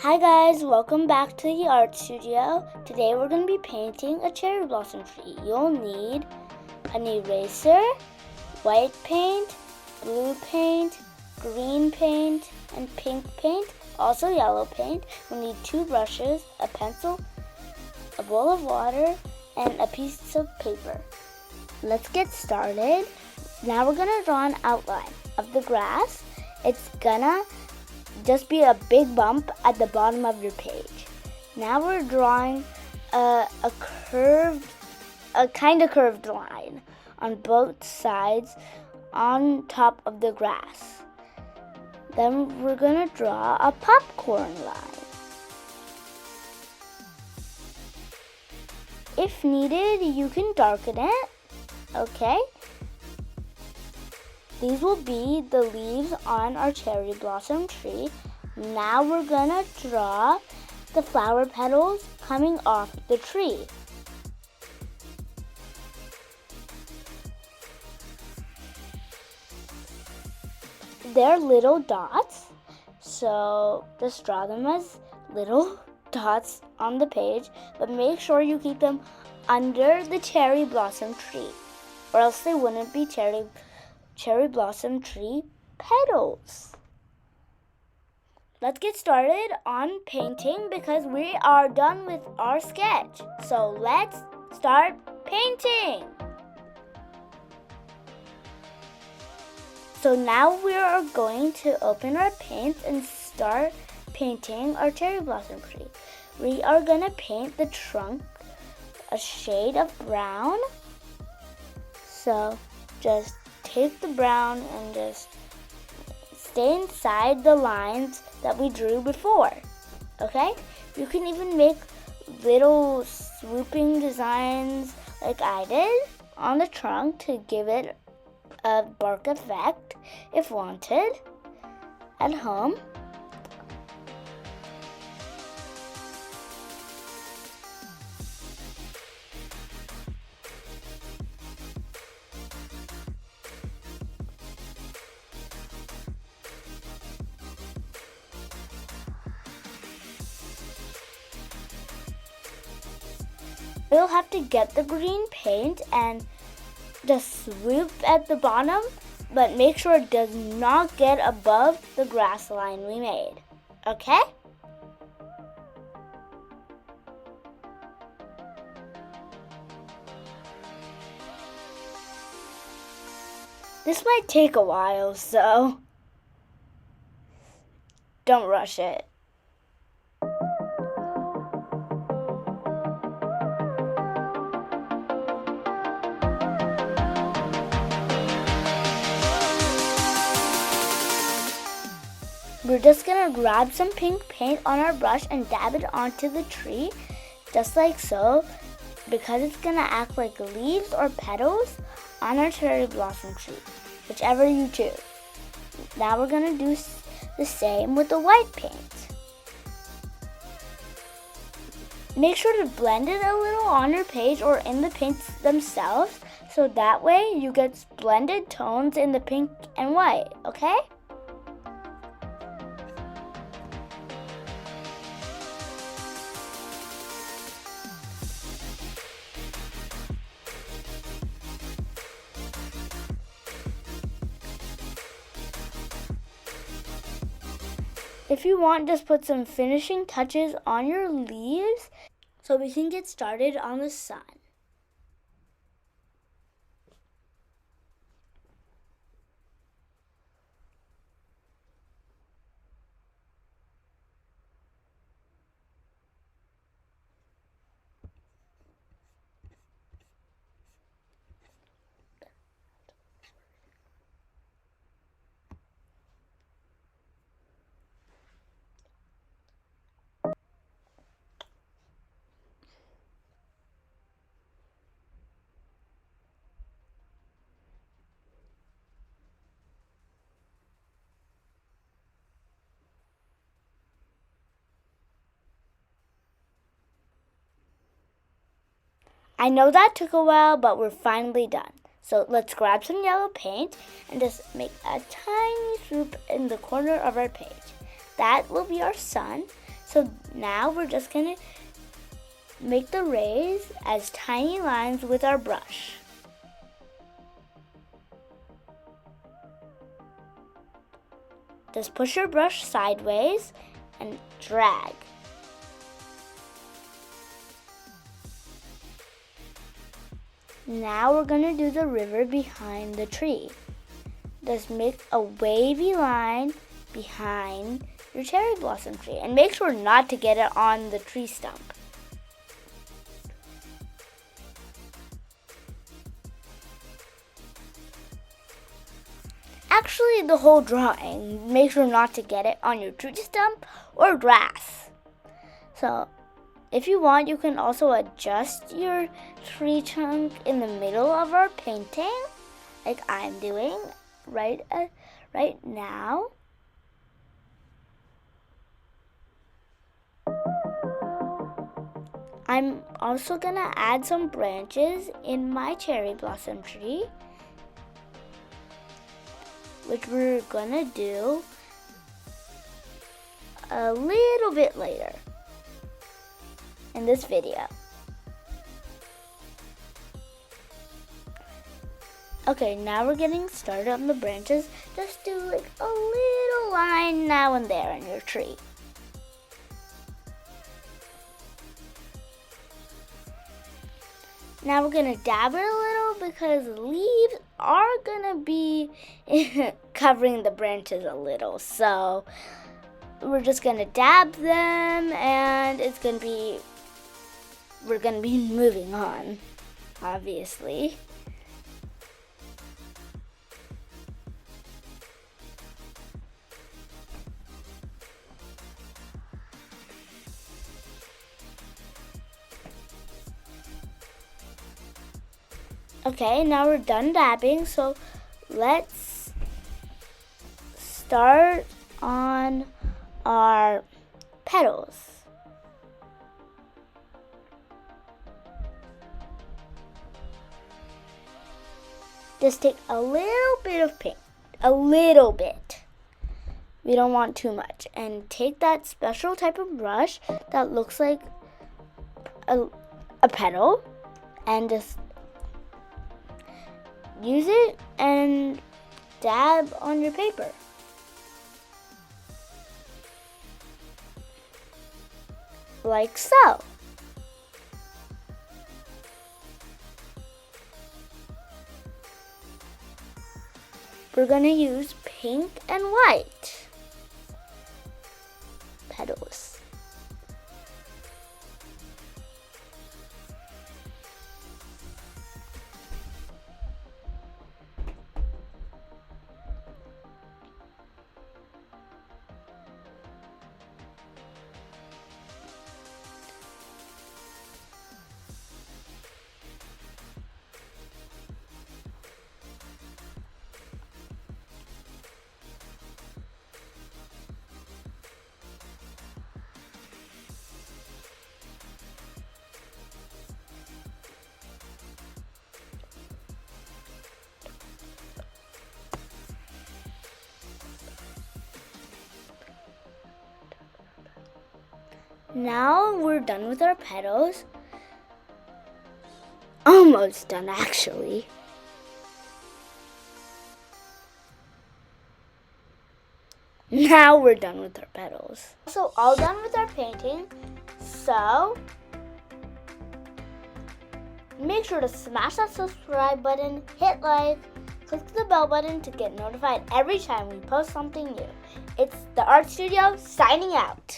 Hi guys, welcome back to the art studio. Today we're going to be painting a cherry blossom tree. You'll need an eraser, white paint, blue paint, green paint, and pink paint, also yellow paint. We'll need 2 brushes, a pencil, a bowl of water, and a piece of paper. Let's get started. Now we're going to draw an outline of the grass. It's gonna just be a big bump at the bottom of your page. Now we're drawing a kind of curved line on both sides on top of the grass. Then we're gonna draw a popcorn line. If needed, you can darken it, okay? These will be the leaves on our cherry blossom tree. Now we're gonna draw the flower petals coming off the tree. They're little dots, so just draw them as little dots on the page, but make sure you keep them under the cherry blossom tree, or else they wouldn't be cherry blossom tree petals. Let's get started on painting because we are done with our sketch. So let's start painting. So now we are going to open our paints and start painting our cherry blossom tree. We are going to paint the trunk a shade of brown. So just take the brown and just stay inside the lines that we drew before, okay? You can even make little swooping designs like I did on the trunk to give it a bark effect if wanted at home. You'll have to get the green paint and just swoop at the bottom, but make sure it does not get above the grass line we made, okay? This might take a while, so don't rush it. We're just gonna grab some pink paint on our brush and dab it onto the tree, just like so, because it's gonna act like leaves or petals on our cherry blossom tree, whichever you choose. Now we're gonna do the same with the white paint. Make sure to blend it a little on your page or in the paints themselves, so that way you get blended tones in the pink and white, okay? If you want, just put some finishing touches on your leaves so we can get started on the sun. I know that took a while, but we're finally done. So let's grab some yellow paint and just make a tiny swoop in the corner of our page. That will be our sun. So now we're just gonna make the rays as tiny lines with our brush. Just push your brush sideways and drag. Now we're gonna do the river behind the tree. Just make a wavy line behind your cherry blossom tree and make sure not to get it on the tree stump. Actually, the whole drawing, make sure not to get it on your tree stump or grass. So, if you want, you can also adjust your tree trunk in the middle of our painting, like I'm doing right now. I'm also gonna add some branches in my cherry blossom tree, which we're gonna do a little bit later in this video. Okay, now we're getting started on the branches. Just do like a little line now and there in your tree. Now we're gonna dab it a little because the leaves are gonna be covering the branches a little. So we're just gonna dab them and we're gonna be moving on, obviously. Okay, now we're done dabbing, so let's start on our petals. Just take a little bit of paint, a little bit. We don't want too much. And take that special type of brush that looks like a petal and just use it and dab on your paper. Like so. We're gonna use pink and white petals. Now we're done with our petals. Almost done, actually. Now we're done with our petals. So all done with our painting. So make sure to smash that subscribe button, hit like, click the bell button to get notified every time we post something new. It's the Art Studio signing out.